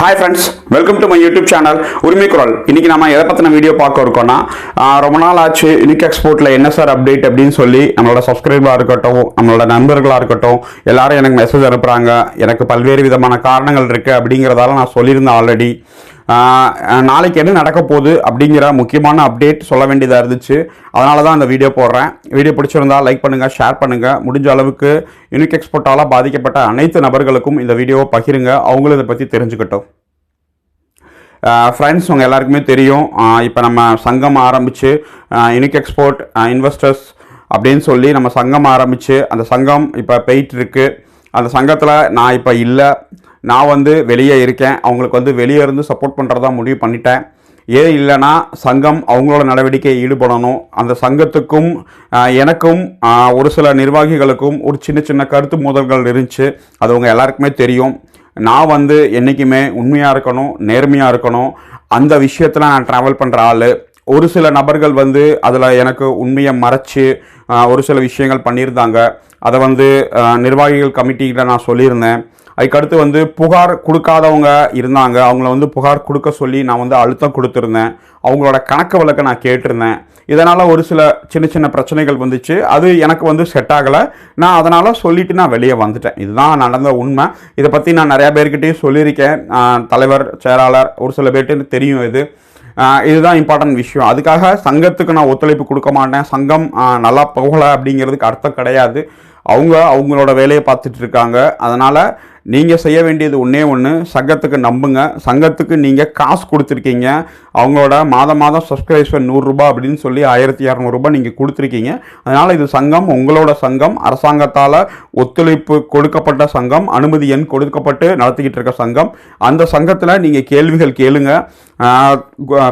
Hi friends, welcome to my YouTube channel உரிமை குரல். இன்னைக்கு நாம எதை பத்தின வீடியோ பார்க்க இருக்கோம்னா ரொம்ப நாள் ஆச்சு யூனிக் எக்ஸ்போர்ட்ல என்ன சார் அப்டேட் அப்படின்னு சொல்லி நம்மளோட சப்ஸ்கிரைபரா இருக்கட்டும் நம்மளோட நண்பர்களா இருக்கட்டும் எல்லாரும் எனக்கு மெசேஜ் அனுப்புறாங்க. எனக்கு பல்வேறு விதமான காரணங்கள் இருக்கு அப்படிங்கறதால நான் சொல்லியிருந்தேன் ஆல்ரெடி. நாளைக்கு என்ன நடக்க போகுது அப்படிங்கிற முக்கியமான அப்டேட் சொல்ல வேண்டியதாக இருந்துச்சு. அதனால தான் அந்த வீடியோ போடுறேன். வீடியோ பிடிச்சிருந்தா லைக் பண்ணுங்கள், ஷேர் பண்ணுங்கள். முடிஞ்ச அளவுக்கு யூனிக் எக்ஸ்போர்ட்டால் பாதிக்கப்பட்ட அனைத்து நபர்களுக்கும் இந்த வீடியோவை பகிருங்க, அவங்களும் இதை பற்றி தெரிஞ்சுக்கிட்டோம். ஃப்ரெண்ட்ஸ், உங்கள் எல்லாருக்குமே தெரியும், இப்போ நம்ம சங்கம் ஆரம்பித்து யூனிக் எக்ஸ்போர்ட் இன்வெஸ்டர்ஸ் அப்படின்னு சொல்லி நம்ம சங்கம் ஆரம்பித்து அந்த சங்கம் இப்போ போயிட்டுருக்கு. அந்த சங்கத்தில் நான் இப்போ இல்லை, நான் வெளியே இருக்கேன். அவங்களுக்கு வெளியே இருந்து சப்போர்ட் பண்ணுறதா முடிவு பண்ணிட்டேன். ஏன் இல்லைன்னா சங்கம் அவங்களோட நடவடிக்கையை ஈடுபடணும். அந்த சங்கத்துக்கும் எனக்கும் ஒரு சில நிர்வாகிகளுக்கும் ஒரு சின்ன சின்ன கருத்து மோதல்கள் இருந்துச்சு. அது அவங்க எல்லாருக்குமே தெரியும். நான் என்றைக்குமே உண்மையாக இருக்கணும், நேர்மையாக இருக்கணும். அந்த விஷயத்தில் நான் ட்ராவல் பண்ணுற ஆள். ஒரு சில நபர்கள் அதில் எனக்கு உண்மையை மறைச்சி ஒரு சில விஷயங்கள் பண்ணியிருந்தாங்க. அதை நிர்வாகிகள் கமிட்டிகிட்ட நான் சொல்லியிருந்தேன். அதுக்கடுத்து புகார் கொடுக்காதவங்க இருந்தாங்க. அவங்கள புகார் கொடுக்க சொல்லி நான் அழுத்தம் கொடுத்துருந்தேன். அவங்களோட கணக்கு வழக்கை நான் கேட்டிருந்தேன். இதனால் ஒரு சில சின்ன சின்ன பிரச்சனைகள் வந்துச்சு. அது எனக்கு செட் ஆகலை. நான் அதனால் சொல்லிவிட்டு நான் வெளியே வந்துட்டேன். இதுதான் நடந்த உண்மை. இதை பற்றி நான் நிறையா பேர்கிட்டையும் சொல்லியிருக்கேன். தலைவர், செயலாளர், ஒரு சில பேர்கிட்ட தெரியும். இதுதான் இம்பார்ட்டன்ட் விஷயம். அதுக்காக சங்கத்துக்கு நான் ஒத்துழைப்பு கொடுக்க மாட்டேன், சங்கம் நல்லா போகலை அப்படிங்கிறதுக்கு அர்த்தம் கிடையாது. அவங்களோட வேலையை பார்த்துட்டு இருக்காங்க. அதனால் நீங்கள் செய்ய வேண்டியது ஒன்று, சங்கத்துக்கு நம்புங்க. சங்கத்துக்கு நீங்கள் காசு கொடுத்துருக்கீங்க. அவங்களோட மாதம் சப்ஸ்கிரிப்ஷன் 100 ரூபா அப்படின்னு சொல்லி 1200 ரூபாய் நீங்கள் கொடுத்துருக்கீங்க. அதனால் இது சங்கம், உங்களோட சங்கம், அரசாங்கத்தால் ஒத்துழைப்பு கொடுக்கப்பட்ட சங்கம், அனுமதி எண் கொடுக்கப்பட்டு நடத்திக்கிட்டு இருக்க சங்கம். அந்த சங்கத்தில் நீங்கள் கேள்விகள் கேளுங்க.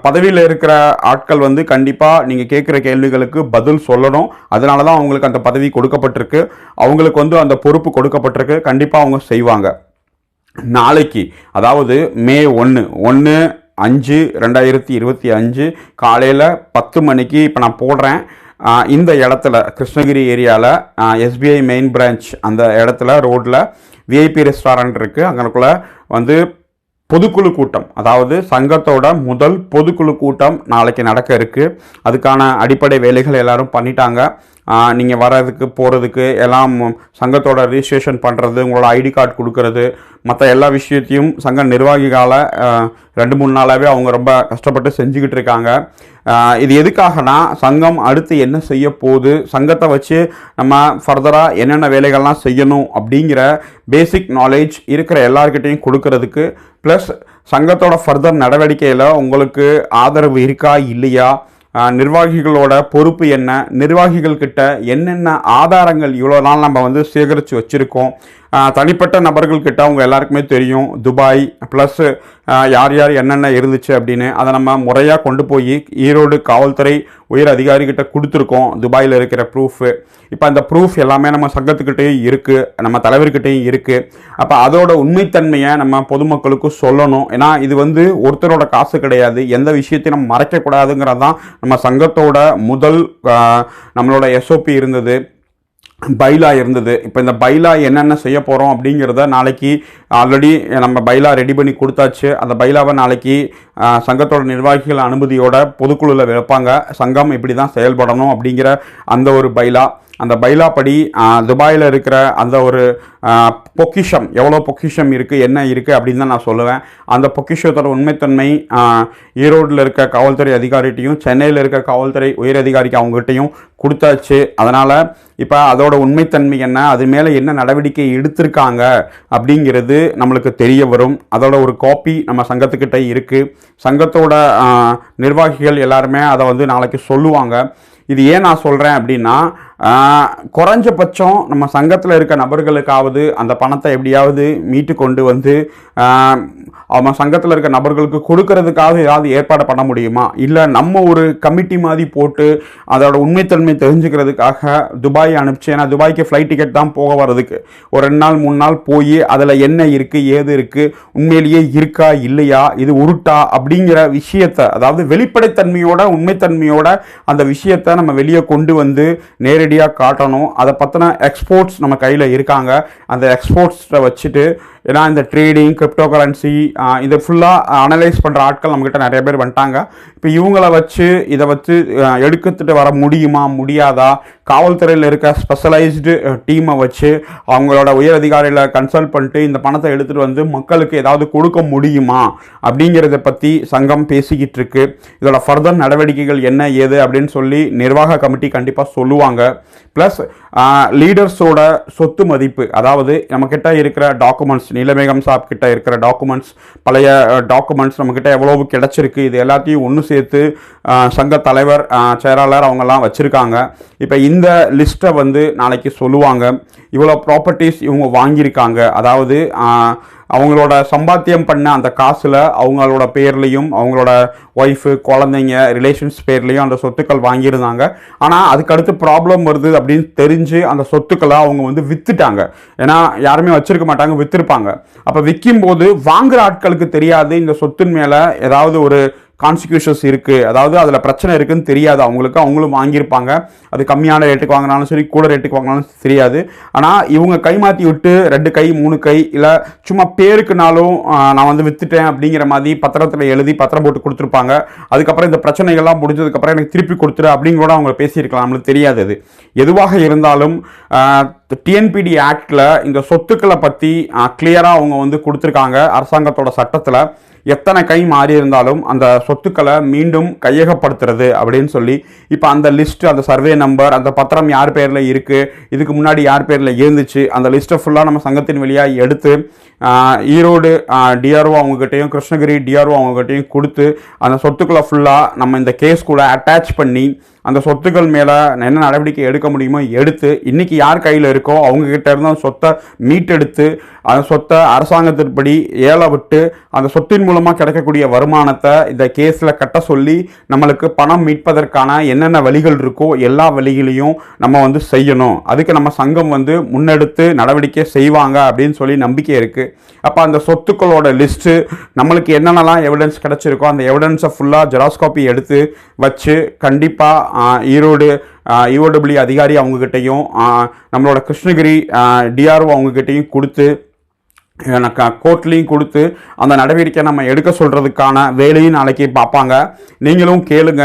பதவியில் இருக்கிற ஆட்கள் கண்டிப்பாக நீங்கள் கேட்குற கேள்விகளுக்கு பதில் சொல்லணும். அதனால தான் அவங்களுக்கு அந்த பதவி கொடுக்கப்பட்டிருக்கு. அவங்களுக்கு அந்த பொறுப்பு கொடுக்கப்பட்டிருக்கு. கண்டிப்பாக அவங்க செய்வாங்க. நாளைக்கு, அதாவது மே 1/5/2025 காலையில் 10 மணிக்கு இப்போ நான் போடுறேன். இந்த இடத்துல கிருஷ்ணகிரி ஏரியாவில் எஸ்பிஐ மெயின் பிரான்ச் அந்த இடத்துல ரோட்டில் விஐபி ரெஸ்டாரண்ட் இருக்குது. அங்கனக்குள்ளே பொதுக்குழு கூட்டம், அதாவது சங்கத்தோட முதல் பொதுக்குழு கூட்டம் நாளைக்கு நடக்க இருக்குது. அதுக்கான அடிப்படை வேலைகள் எல்லாரும் பண்ணிட்டாங்க. நீங்கள் வர்றதுக்கு போகிறதுக்கு எல்லாம் சங்கத்தோட ரிஜிஸ்ட்ரேஷன் பண்ணுறது, உங்களோட ஐடி கார்டு கொடுக்கறது, மற்ற எல்லா விஷயத்தையும் சங்க நிர்வாகிகளால் 2-3 நாளாகவே அவங்க ரொம்ப கஷ்டப்பட்டு செஞ்சுக்கிட்டு இருக்காங்க. இது எதுக்காகனா, சங்கம் அடுத்து என்ன செய்ய போகுது, சங்கத்தை வச்சு நம்ம ஃபர்தராக என்னென்ன வேலைகள்லாம் செய்யணும் அப்படிங்கிற பேசிக் நாலேஜ் இருக்கிற எல்லார்கிட்டையும் கொடுக்கறதுக்கு, ப்ளஸ் சங்கத்தோட ஃபர்தர் நடவடிக்கையில் உங்களுக்கு ஆதரவு இருக்கா இல்லையா, நிர்வாகிகளோட பொறுப்பு என்ன, நிர்வாகிகள்கிட்ட என்னென்ன ஆதாரங்கள் இவ்வளோ நாள் நம்ம சேகரித்து வச்சுருக்கோம். தனிப்பட்ட நபர்கள்கிட்ட அவங்க எல்லாருக்குமே தெரியும் துபாய் ப்ளஸ் யார் யார் என்னென்ன இருந்துச்சு அப்படின்னு. அதை நம்ம முறையாக கொண்டு போய் ஈரோடு காவல்துறை உயர் அதிகாரிகிட்ட கொடுத்துருக்கோம், துபாயில் இருக்கிற ப்ரூஃபு. இப்போ அந்த ப்ரூஃப் எல்லாமே நம்ம சங்கத்துக்கிட்டேயும் இருக்குது, நம்ம தலைவர்கிட்டையும் இருக்குது. அப்போ அதோட உண்மைத்தன்மையை நம்ம பொதுமக்களுக்கு சொல்லணும். ஏன்னா இது ஒருத்தரோட காசு கிடையாது. எந்த விஷயத்தையும் நம்ம மறைக்கக்கூடாதுங்கிறது தான் நம்ம சங்கத்தோட முதல் நம்மளோட SOP இருந்தது, பைலா இருந்தது. இப்போ இந்த பைலா என்னென்ன செய்ய போகிறோம் அப்படிங்கிறத நாளைக்கு ஆல்ரெடி நம்ம பைலா ரெடி பண்ணி கொடுத்தாச்சு. அந்த பைலாவை நாளைக்கு சங்கத்தோட நிர்வாகிகள் அனுமதியோட பொதுக்குழுவில் வைப்பாங்க. சங்கம் இப்படி தான் செயல்படணும் அப்படிங்கிற அந்த ஒரு பைலா. அந்த பைலா படி துபாயில் இருக்கிற அந்த ஒரு பொக்கிஷம், எவ்வளோ பொக்கிஷம் இருக்குது, என்ன இருக்குது அப்படின்னு தான் நான் சொல்லுவேன். அந்த பொக்கிஷத்தோட உண்மைத்தன்மை ஈரோட்டில் இருக்க காவல்துறை அதிகாரிகிட்டையும் சென்னையில் இருக்க காவல்துறை உயர் அதிகாரிக்கு அவங்ககிட்டையும் கொடுத்தாச்சு. அதனால் இப்போ அதோட உண்மைத்தன்மை என்ன, அது மேலே என்ன நடவடிக்கை எடுத்திருக்காங்க அப்படிங்கிறது நம்மளுக்கு தெரிய வரும். அதோட ஒரு காப்பி நம்ம சங்கத்துக்கிட்ட இருக்குது. சங்கத்தோட நிர்வாகிகள் எல்லாருமே அதை நாளைக்கு சொல்லுவாங்க. இது ஏன் நான் சொல்கிறேன் அப்படின்னா, குறைஞ்சபட்சம் நம்ம சங்கத்தில் இருக்க நபர்களுக்காவது அந்த பணத்தை எப்படியாவது மீட்டு கொண்டு அவன் சங்கத்தில் இருக்க நபர்களுக்கு கொடுக்கறதுக்காக ஏதாவது ஏற்பாடு பண்ண முடியுமா, இல்லை நம்ம ஒரு கமிட்டி மாதிரி போட்டு அதோட உண்மைத்தன்மை தெரிஞ்சுக்கிறதுக்காக துபாய் அனுப்பிச்சு. ஏன்னா துபாய்க்கு ஃப்ளைட் டிக்கெட் தான் போக வர்றதுக்கு ஒரு 2 நாள் 3 நாள் போய் அதில் என்ன இருக்குது ஏது இருக்குது, உண்மையிலேயே இருக்கா இல்லையா, இது உருட்டா அப்படிங்கிற விஷயத்தை, அதாவது வெளிப்படைத்தன்மையோட உண்மைத்தன்மையோட அந்த விஷயத்தை நம்ம வெளியே கொண்டு நேரடியாக காட்டணும். அதை பற்றின எக்ஸ்போர்ட்ஸ் நம்ம கையில் இருக்காங்க. அந்த எக்ஸ்போர்ட்ஸை வச்சுட்டு ஏன்னா இந்த ட்ரேடிங், கிரிப்டோ கரன்சி இதை ஃபுல்லாக அனலைஸ் பண்ணுற ஆட்கள் நம்மக்கிட்ட நிறைய பேர் வந்துட்டாங்க. இப்போ இவங்கள வச்சு இதை வச்சு எடுத்துட்டு வர முடியுமா முடியாதா, காவல்துறையில் இருக்க ஸ்பெஷலைஸ்டு டீமை வச்சு அவங்களோட உயர் அதிகாரிகளை கன்சல்ட் பண்ணிட்டு இந்த பணத்தை எடுத்துகிட்டு வந்து மக்களுக்கு ஏதாவது கொடுக்க முடியுமா அப்படிங்கிறத பற்றி சங்கம் பேசிக்கிட்டு இருக்கு. இதோட ஃபர்தர் நடவடிக்கைகள் என்ன ஏது அப்படின்னு சொல்லி நிர்வாக கமிட்டி கண்டிப்பாக சொல்லுவாங்க. ப்ளஸ் லீடர்ஸோட சொத்து மதிப்பு, அதாவது நம்மக்கிட்ட இருக்கிற டாக்குமெண்ட்ஸ், நீலமேகம் சாப் கிட்ட இருக்கிற டாக்குமெண்ட்ஸ், பழைய டாக்குமெண்ட்ஸ் நம்மக்கிட்ட எவ்வளவு கிடைச்சிருக்கு, இது எல்லாத்தையும் ஒன்று சேர்த்து சங்க தலைவர், செயலாளர் அவங்கெல்லாம் வச்சுருக்காங்க. இப்போ இந்த லிஸ்ட்டை வந்து நாளைக்கு சொல்லுவாங்க. இவ்வளோ ப்ராப்பர்ட்டிஸ் இவங்க வாங்கியிருக்காங்க, அதாவது அவங்களோட சம்பாத்தியம் பண்ண அந்த காசில் அவங்களோட பேர்லேயும் அவங்களோட ஒய்ஃபு, குழந்தைங்க, ரிலேஷன்ஸ் பேர்லேயும் அந்த சொத்துக்கள் வாங்கியிருந்தாங்க. ஆனால் அதுக்கடுத்து ப்ராப்ளம் வருது அப்படின்னு தெரிஞ்சு அந்த சொத்துக்களை அவங்க வந்து விற்றுட்டாங்க. ஏன்னா யாருமே வச்சுருக்க மாட்டாங்க, விற்றுருப்பாங்க. அப்போ விற்கும்போது வாங்குகிற ஆட்களுக்கு தெரியாது இந்த சொத்தின் மேலே ஏதாவது ஒரு கான்சிக்யூஷன்ஸ் இருக்குது, அதாவது அதில் பிரச்சனை இருக்குதுன்னு தெரியாது அவங்களுக்கு. அவங்களும் வாங்கியிருப்பாங்க, அது கம்மியான ரேட்டுக்கு வாங்கினாலும் சரி, கூட ரேட்டுக்கு வாங்கினாலும் தெரியாது. ஆனால் இவங்க கை மாற்றி விட்டு 2 கை 3 கை இல்லை சும்மா பேருக்குனாலும் நான் வந்து விற்றுட்டேன் அப்படிங்கிற மாதிரி பத்திரத்தில் எழுதி பத்திரம் போட்டு கொடுத்துருப்பாங்க. அதுக்கப்புறம் இந்த பிரச்சனைகள்லாம் முடிஞ்சதுக்கப்புறம் எனக்கு திருப்பி கொடுத்துரு அப்படின்னு கூட அவங்க பேசியிருக்கலாம், நம்மளுக்கு தெரியாது. அது எதுவாக இருந்தாலும் டிஎன்பிடி ஆக்டில் இந்த சொத்துக்களை பற்றி கிளியராக அவங்க வந்து கொடுத்துருக்காங்க. அரசாங்கத்தோட சட்டத்தில் எத்தனை கை மாறி இருந்தாலும் அந்த சொத்துக்களை மீண்டும் கையகப்படுத்துறது அப்படின்னு சொல்லி இப்போ அந்த லிஸ்ட், அந்த சர்வே நம்பர், அந்த பத்திரம் யார் பேரில் இருக்குது, இதுக்கு முன்னாடி யார் பேரில் இருந்துச்சு, அந்த லிஸ்ட்டை ஃபுல்லாக நம்ம சங்கத்தின் வழியாக எடுத்து ஈரோடு டிஆர்ஓ அவங்ககிட்டையும் கிருஷ்ணகிரி டிஆர்ஓ அவங்ககிட்டையும் கொடுத்து அந்த சொத்துக்களை ஃபுல்லாக நம்ம இந்த கேஸ் கூட அட்டாச் பண்ணி அந்த சொத்துக்கள் மேலே என்ன நடவடிக்கை எடுக்க முடியுமோ எடுத்து இன்றைக்கி யார் கையில் இருக்கோ அவங்கக்கிட்ட இருந்து அந்த சொத்தை மீட்டெடுத்து அந்த சொத்தை அரசாங்கத்தின்படி ஏல விட்டு அந்த சொத்தின் மூலமாக கிடைக்கக்கூடிய வருமானத்தை இந்த கேஸில் கட்ட சொல்லி நம்மளுக்கு பணம் மீட்பதற்கான என்னென்ன வழிகள் இருக்கோ எல்லா வழிகளையும் நம்ம வந்து செய்யணும். அதுக்கு நம்ம சங்கம் வந்து முன்னெடுத்து நடவடிக்கை செய்வாங்க அப்படின்னு சொல்லி நம்பிக்கை இருக்குது. அப்போ அந்த சொத்துக்களோட லிஸ்ட்டு நம்மளுக்கு என்னென்னலாம் எவிடன்ஸ் கிடச்சிருக்கோ அந்த எவிடன்ஸை ஃபுல்லாக ஜெராக்ஸ் காப்பி எடுத்து வச்சு கண்டிப்பாக ஈரோடு ஈஓடபிள்யூ அதிகாரி அவங்கக்கிட்டையும் நம்மளோட கிருஷ்ணகிரி டிஆர்ஓ அவங்கக்கிட்டையும் கொடுத்து கோர்ட்லேயும் கொடுத்து அந்த நடவடிக்கை நம்ம எடுக்க சொல்கிறதுக்கான வேலையும் நாளைக்கு பார்ப்பாங்க. நீங்களும் கேளுங்க,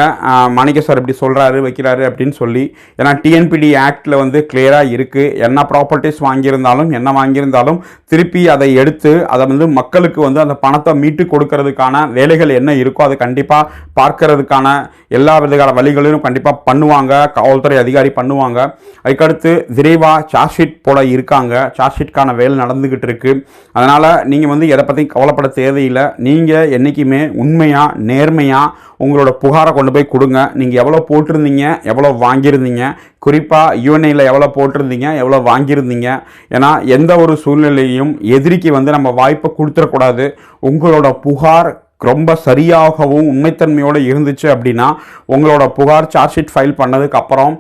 மாணிக்க சார் இப்படி சொல்கிறாரு வைக்கிறாரு அப்படின்னு சொல்லி. ஏன்னா டிஎன்பிடி ஆக்டில் வந்து கிளியராக இருக்குது, என்ன ப்ராப்பர்ட்டிஸ் வாங்கியிருந்தாலும் என்ன வாங்கியிருந்தாலும் திருப்பி அதை எடுத்து அதை வந்து மக்களுக்கு வந்து அந்த பணத்தை மீட்டு கொடுக்கறதுக்கான வேலைகள் என்ன இருக்கோ அதை கண்டிப்பாக பார்க்கறதுக்கான எல்லா விதமான வழிகளிலும் கண்டிப்பாக பண்ணுவாங்க, காவல்துறை அதிகாரி பண்ணுவாங்க. அதுக்கடுத்து விரைவாக சார்ஜ் ஷீட் போட இருக்காங்க, சார்ஜ் ஷீட்கான வேலை நடந்துக்கிட்டு இருக்குது. அதனால் நீங்கள் வந்து எதை பற்றி கவலைப்பட தேவையில்லை. நீங்கள் என்றைக்குமே உண்மையாக நேர்மையாக உங்களோட புகாரை கொண்டு போய் கொடுங்க. நீங்கள் எவ்வளோ போட்டிருந்தீங்க, எவ்வளோ வாங்கியிருந்தீங்க, குறிப்பாக யூஎன்ஐயில் எவ்வளோ போட்டிருந்தீங்க, எவ்வளோ வாங்கியிருந்தீங்க. ஏன்னா எந்த ஒரு சூழ்நிலையும் எதிரிக்கு வந்து நம்ம வாய்ப்பை கொடுத்துடக்கூடாது. உங்களோட புகார் ரொம்ப சரியாகவும் உண்மைத்தன்மையோடு இருந்துச்சு அப்படின்னா உங்களோட புகார் சார்ஜ் ஷீட் ஃபைல் பண்ணதுக்கப்புறம்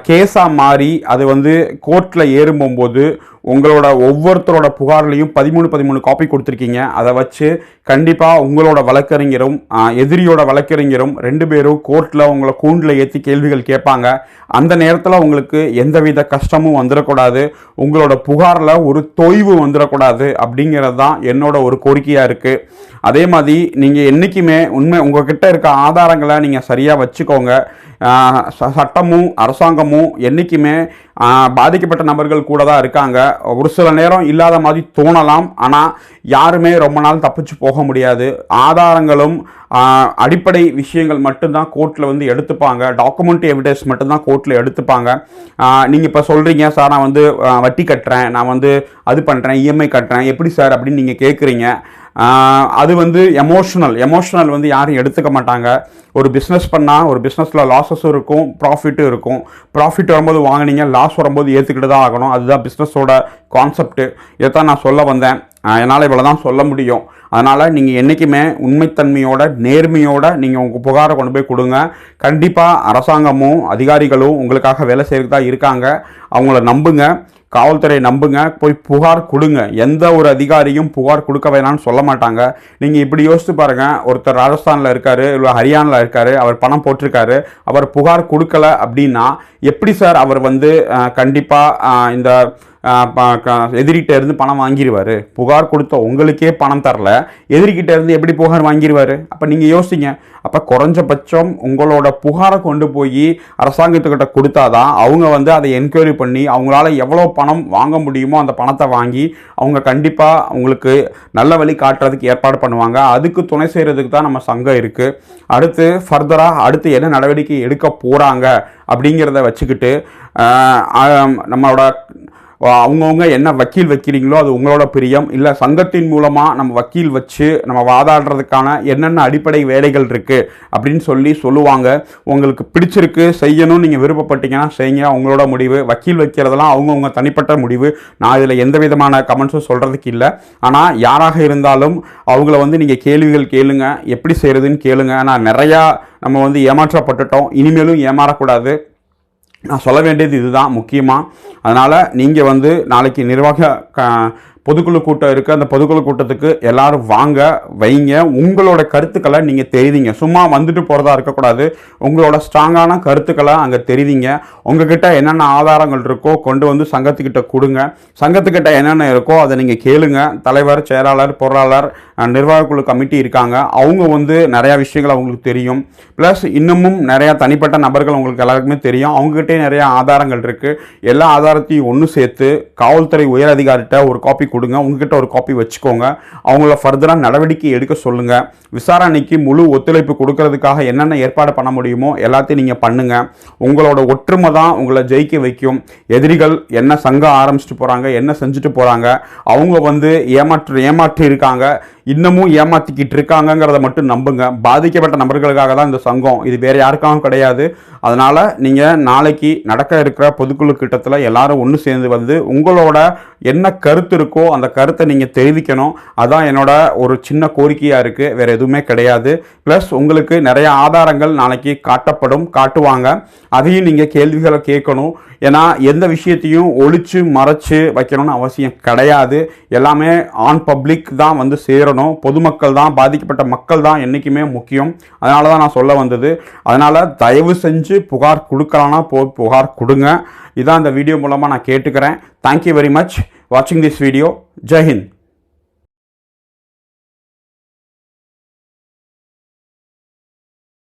கேஸாக மாறி அது வந்து கோர்ட்டில் ஏறும்போது உங்களோட ஒவ்வொருத்தரோட புகார்லையும் 13 காப்பி கொடுத்துருக்கீங்க. அதை வச்சு கண்டிப்பாக உங்களோட வழக்கறிஞரும் எதிரியோட வழக்கறிஞரும் 2 பேரும் கோர்ட்டில் உங்களை கூண்டில் ஏற்றி கேள்விகள் கேட்பாங்க. அந்த நேரத்தில் உங்களுக்கு எந்தவித கஷ்டமும் வந்துடக்கூடாது, உங்களோட புகாரில் ஒரு தொய்வு வந்துடக்கூடாது அப்படிங்கிறது தான் என்னோட ஒரு கோரிக்கையாக இருக்குது. அதே மாதிரி நீங்கள் என்றைக்குமே உங்கள்கிட்ட இருக்க ஆதாரங்களை நீங்கள் சரியாக வச்சுக்கோங்க. சட்டமும் அரசாங்கமும் என்றைக்குமே பாதிக்கப்பட்ட நபர்கள் கூட தான் இருக்காங்க. ஒரு சில நேரம் இல்லாத மாதிரி தோணலாம், ஆனால் யாருமே ரொம்ப நாள் தப்பிச்சு போக முடியாது. ஆதாரங்களும் அடிப்படை விஷயங்கள் மட்டும்தான் கோர்ட்டில் வந்து எடுத்துப்பாங்க, டாக்குமெண்ட் எவிடன்ஸ் மட்டும்தான் கோர்ட்டில் எடுத்துப்பாங்க. நீங்கள் இப்போ சொல்கிறீங்க சார் நான் வந்து வட்டி கட்டுறேன், நான் வந்து அது பண்ணுறேன், இஎம்ஐ கட்டுறேன், எப்படி சார் அப்படின்னு நீங்கள் கேட்குறீங்க. அது வந்து எமோஷனல் வந்து யாரும் எடுத்துக்க மாட்டாங்க. ஒரு பிஸ்னஸ் பண்ணால் ஒரு பிஸ்னஸில் லாஸஸும் இருக்கும், ப்ராஃபிட்டும் இருக்கும். ப்ராஃபிட் வரும்போது வாங்கினீங்க, லாஸ் வரும்போது ஏற்றுக்கிட்டு தான் ஆகணும். அதுதான் பிஸ்னஸோட கான்செப்ட்டு. இதைத்தான் நான் சொல்ல வந்தேன். என்னால் இவ்வளோ தான் சொல்ல முடியும். அதனால் நீங்கள் என்றைக்குமே உண்மைத்தன்மையோட நேர்மையோட நீங்கள் உங்கள் புகாரை கொண்டு போய் கொடுங்க. கண்டிப்பாக அரசாங்கமும் அதிகாரிகளும் உங்களுக்காக வேலை செய்யறதுக்கு தான் இருக்காங்க. அவங்கள நம்புங்க, காவல்துறை நம்புங்க, போய் புகார் கொடுங்க. எந்த ஒரு அதிகாரியும் புகார் கொடுக்க வேணாம்னு சொல்ல மாட்டாங்க. நீங்கள் இப்படி யோசித்து பாருங்கள், ஒருத்தர் ராஜஸ்தானில் இருக்கார், இல்லை ஹரியானாவில் இருக்கார், அவர் பணம் போட்டிருக்காரு, அவர் புகார் கொடுக்கல அப்படின்னா எப்படி சார் அவர் வந்து கண்டிப்பாக இந்த எதிரிகிட்ட இருந்து பணம் வாங்கிடுவார்? புகார் கொடுத்த உங்களுக்கே பணம் தரல, எதிரிகிட்ட இருந்து எப்படி புகார் வாங்கிடுவார்? அப்போ நீங்கள் யோசிங்க. அப்போ குறைஞ்சபட்சம் உங்களோட புகாரை கொண்டு போய் அரசாங்கத்துக்கிட்ட கொடுத்தாதான் அவங்க வந்து அதை என்கொயரி பண்ணி அவங்களால எவ்வளோ பணம் வாங்க முடியுமோ அந்த பணத்தை வாங்கி அவங்க கண்டிப்பாக உங்களுக்கு நல்ல வழி காட்டுறதுக்கு ஏற்பாடு பண்ணுவாங்க. அதுக்கு துணை செய்கிறதுக்கு தான் நம்ம சங்கம் இருக்குது. அடுத்து ஃபர்தராக அடுத்து என்ன நடவடிக்கை எடுக்க போகிறாங்க அப்படிங்கிறத வச்சுக்கிட்டு நம்மளோட அவங்கவுங்க என்ன வக்கீல் வைக்கிறீங்களோ அது உங்களோட பிரியம். இல்லை சங்கத்தின் மூலமாக நம்ம வக்கீல் வச்சு நம்ம வாதாடுறதுக்கான என்னென்ன அடிப்படை வேலைகள் இருக்குது அப்படின்னு சொல்லுவாங்க. உங்களுக்கு பிடிச்சிருக்கு செய்யணும்னு நீங்கள் விருப்பப்பட்டீங்கன்னா செய்யுங்க, உங்களோட முடிவு. வக்கீல் வைக்கிறதெல்லாம் அவங்கவுங்க தனிப்பட்ட முடிவு. நான் இதில் எந்த விதமான கமெண்ட்ஸும் சொல்கிறதுக்கு இல்லை. ஆனால் யாராக இருந்தாலும் அவங்கள வந்து நீங்கள் கேள்விகள் கேளுங்க, எப்படி செய்கிறதுன்னு கேளுங்க. நான் நிறையா நம்ம வந்து ஏமாற்றப்பட்டுட்டோம், இனிமேலும் ஏமாறக்கூடாது. நான் சொல்ல வேண்டியது இதுதான் முக்கியமாக. அதனால் நீங்கள் வந்து நாளைக்கு நிர்வாக பொதுக்குழு கூட்டம் இருக்குது. அந்த பொதுக்குழு கூட்டத்துக்கு எல்லோரும் வாங்க, வைங்க. உங்களோட கருத்துக்களை நீங்கள் தெரிவிங்க. சும்மா வந்துட்டு போகிறதா இருக்கக்கூடாது. உங்களோட ஸ்ட்ராங்கான கருத்துக்களை அங்கே தெரிவிங்க. உங்ககிட்ட என்னென்ன ஆதாரங்கள் இருக்கோ கொண்டு வந்து சங்கத்துக்கிட்ட கொடுங்க. சங்கத்துக்கிட்ட என்னென்ன இருக்கோ அதை நீங்கள் கேளுங்க. தலைவர், செயலாளர், பொருளாளர், நிர்வாகக்குழு கமிட்டி இருக்காங்க. அவங்க வந்து நிறையா விஷயங்கள் அவங்களுக்கு தெரியும். ப்ளஸ் இன்னமும் நிறையா தனிப்பட்ட நபர்கள் உங்களுக்கு எல்லாருக்குமே தெரியும். அவங்ககிட்டே நிறையா ஆதாரங்கள் இருக்குது. எல்லா ஆதாரத்தையும் ஒன்று சேர்த்து காவல்துறை உயர் அதிகாரிகிட்ட ஒரு காப்பி கொடுங்க. உங்ககிட்ட ஒரு காப்பி வச்சுக்கோங்க. அவங்கள ஃபர்தராக நடவடிக்கை எடுக்க சொல்லுங்கள். விசாரணைக்கு முழு ஒத்துழைப்பு கொடுக்கறதுக்காக என்னென்ன ஏற்பாடு பண்ண முடியுமோ எல்லாத்தையும் நீங்கள் பண்ணுங்கள். உங்களோட ஒற்றுமை தான் உங்களை ஜெயிக்க வைக்கும். எதிரிகள் என்ன சங்கம் ஆரம்பிச்சுட்டு போகிறாங்க, என்ன செஞ்சுட்டு போகிறாங்க, அவங்க வந்து ஏமாற்றி இருக்காங்க, இன்னமும் ஏமாற்றிக்கிட்டு இருக்காங்கங்கிறத மட்டும் நம்புங்க. பாதிக்கப்பட்ட நபர்களுக்காக தான் இந்த சங்கம், இது வேறு யாருக்காகவும் கிடையாது. அதனால் நீங்கள் நாளைக்கு நடக்க இருக்கிற பொதுக்குழு கூட்டத்தில் எல்லாரும் ஒன்று சேர்ந்து வந்து உங்களோட என்ன கருத்து இருக்கோ அந்த கருத்தை நீங்கள் தெரிவிக்கணும். அதான் என்னோட ஒரு சின்ன கோரிக்கையாக இருக்குது, வேறு எதுவுமே கிடையாது. ப்ளஸ் உங்களுக்கு நிறைய ஆதாரங்கள் நாளைக்கு காட்டுவாங்க. அதையும் நீங்கள் கேள்விகளை கேட்கணும். ஏன்னா எந்த விஷயத்தையும் ஒழிச்சு மறைச்சு வைக்கணும்னு அவசியம் கிடையாது. எல்லாமே ஆன் பப்ளிக் தான் வந்து சேரணும். பொதுமக்கள் தான், பாதிக்கப்பட்ட மக்கள் தான் என்றைக்குமே முக்கியம். அதனால தான் நான் சொல்ல வந்தது. அதனால் தயவு செஞ்சு புகார் கொடுக்கலான்னா புகார் கொடுங்க. இதான் இந்த வீடியோ மூலமாக நான் கேட்டுக்கிறேன். தேங்க்யூ வெரி மச் வாட்சிங் திஸ் வீடியோ. ஜெய் ஹிந்த்.